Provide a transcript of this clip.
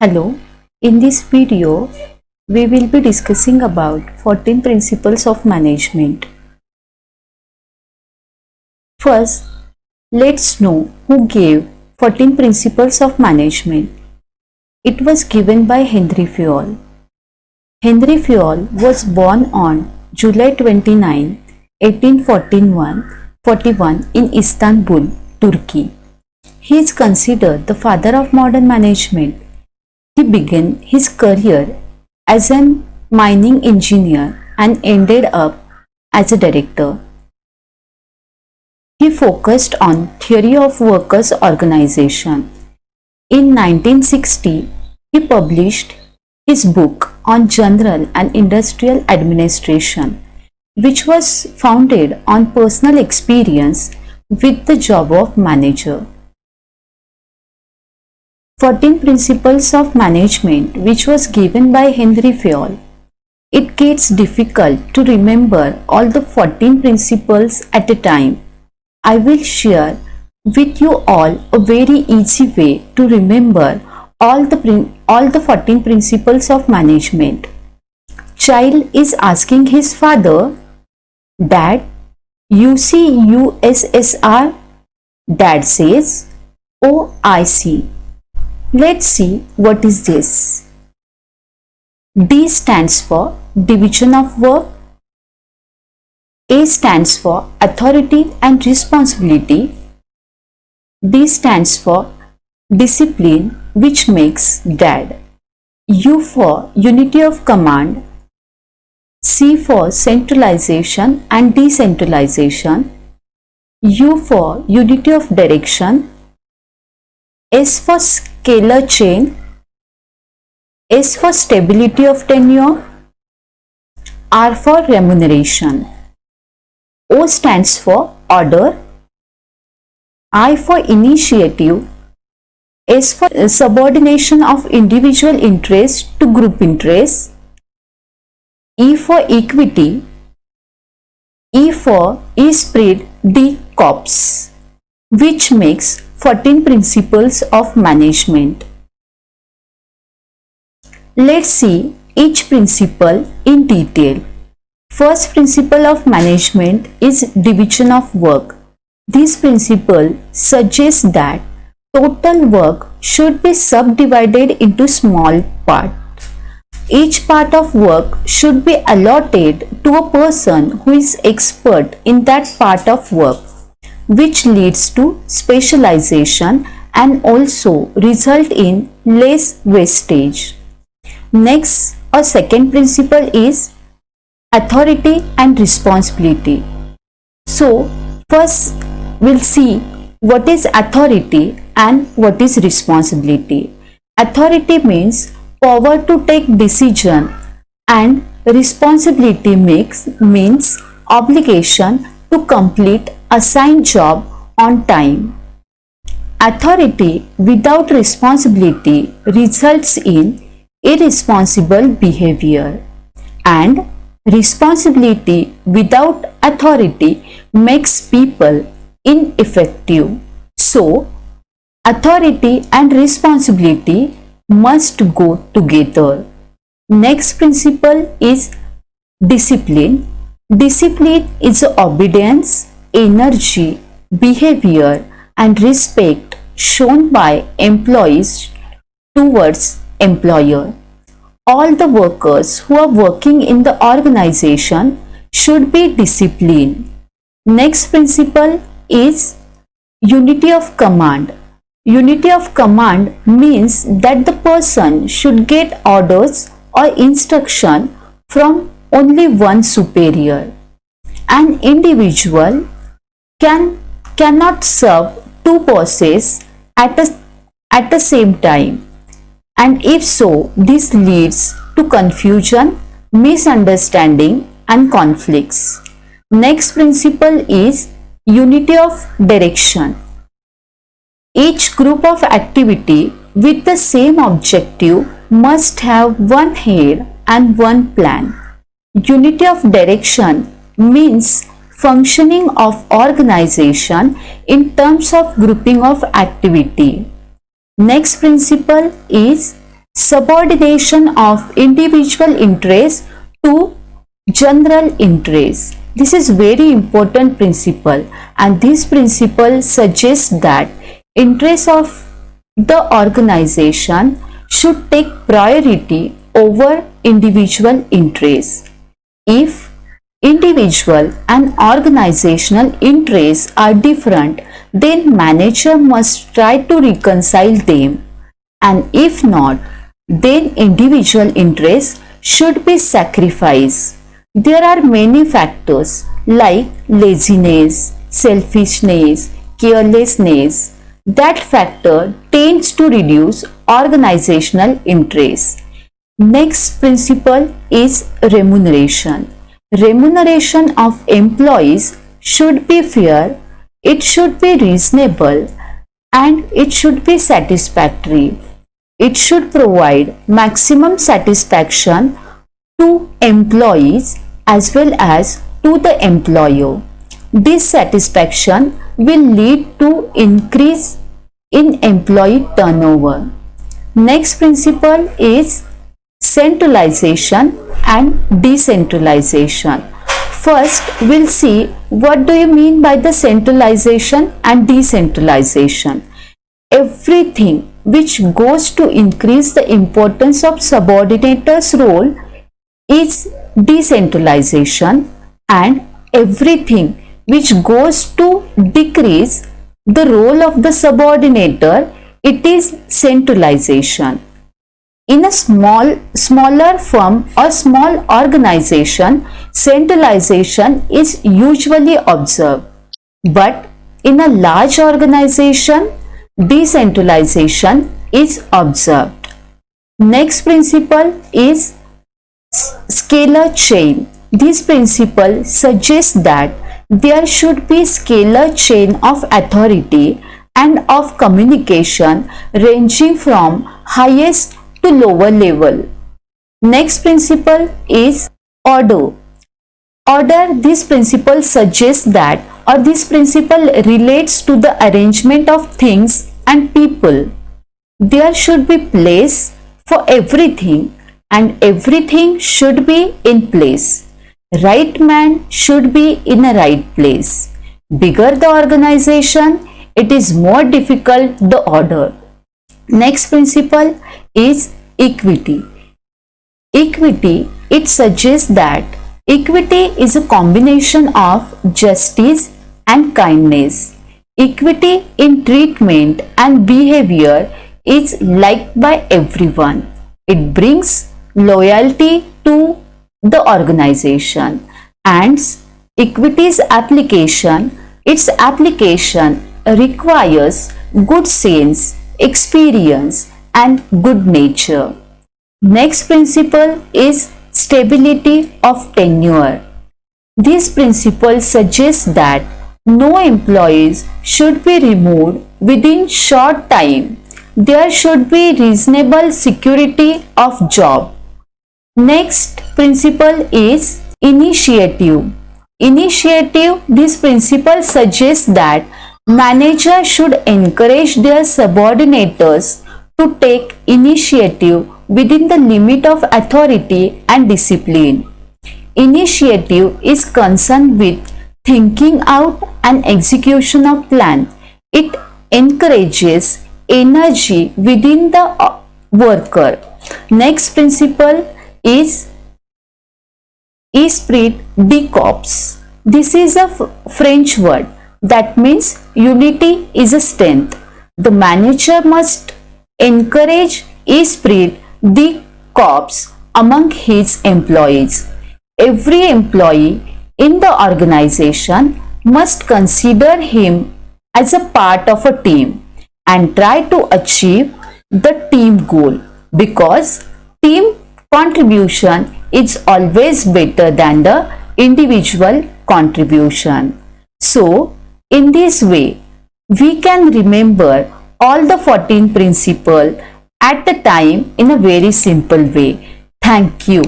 Hello, in this video, we will be discussing about 14 principles of management. First, let's know who gave 14 principles of management. It was given by Henri Feyol. Henri Feyol was born on July 29, 1841 in Istanbul, Turkey. He is considered the father of modern management. He began his career as a mining engineer and ended up as a director. He focused on theory of workers' organization. In 1960, he published his book on general and industrial administration, which was founded on personal experience with the job of manager. 14 Principles of Management, which was given by Henri Feyol. It gets difficult to remember all the 14 principles at a time. I will share with you all a very easy way to remember all the 14 principles of management. Child is asking his father, Dad, you see USSR? Dad says, Oh, I see. Let's see what is this. D stands for division of work. A stands for authority and responsibility. D stands for discipline, which makes dad. U for unity of command. C for centralization and decentralization. U for unity of direction. S for scalar chain. S for stability of tenure. R for remuneration. O stands for order. I for initiative. S for subordination of individual interest to group interest. E for equity. E for esprit de corps, which makes 14 principles of management. Let's see each principle in detail. First principle of management is division of work. This principle suggests that total work should be subdivided into small parts. Each part of work should be allotted to a person who is expert in that part of work, which leads to specialization and also result in less wastage. Next, a second principle is authority and responsibility. So, first we'll see what is authority and what is responsibility. Authority means power to take decision and responsibility means obligation to complete assigned job on time. Authority without responsibility results in irresponsible behavior, and responsibility without authority makes people ineffective. So, authority and responsibility must go together. Next principle is discipline. Discipline is obedience, energy, behavior, and respect shown by employees towards employer. All the workers who are working in the organization should be disciplined. Next principle is unity of command. Unity of command means that the person should get orders or instruction from only one superior. An individual cannot serve two bosses at the same time, and if so, this leads to confusion, misunderstanding and conflicts. Next principle is unity of direction. Each group of activity with the same objective must have one head and one plan. Unity of direction means functioning of organization in terms of grouping of activity. Next principle is subordination of individual interest to general interest. This is very important principle, and this principle suggests that interest of the organization should take priority over individual interests. If individual and organizational interests are different, then manager must try to reconcile them, and if not, then individual interests should be sacrificed. There are many factors like laziness, selfishness, carelessness. That factor tends to reduce organizational interest. Next principle is remuneration. Remuneration of employees should be fair, it should be reasonable, and it should be satisfactory. It should provide maximum satisfaction to employees as well as to the employer. This satisfaction will lead to increase in employee turnover. Next principle is centralization and decentralization. First, we'll see what do you mean by the centralization and decentralization. Everything which goes to increase the importance of subordinator's role is decentralization, and everything which goes to decrease the role of the subordinator, it is centralization. In a smaller firm or small organization, centralization is usually observed. But in a large organization, decentralization is observed. Next principle is scalar chain. This principle suggests that there should be scalar chain of authority and of communication ranging from highest to lower level. Next principle is order. This principle suggests that, or this principle relates to the arrangement of things and people. There should be place for everything, and everything should be in place. Right man should be in a right place. Bigger the organization, it is more difficult the order. Next principle is equity. Equity, it suggests that equity is a combination of justice and kindness. Equity in treatment and behavior is liked by everyone. It brings loyalty to the organization, and equity's application, its application requires good sense, experience, and good nature. Next principle is stability of tenure. This principle suggests that no employees should be removed within short time. There should be reasonable security of job. Next principle is initiative. This principle suggests that managers should encourage their subordinators to take initiative within the limit of authority and discipline. Initiative is concerned with thinking out and execution of plan. It encourages energy within the worker. Next principle is esprit de corps. This is a French word that means unity is a strength. The manager must encourage esprit de corps among his employees. Every employee in the organization must consider him as a part of a team and try to achieve the team goal, because team contribution is always better than the individual contribution. So, in this way, we can remember all the 14 principles at the time in a very simple way. Thank you.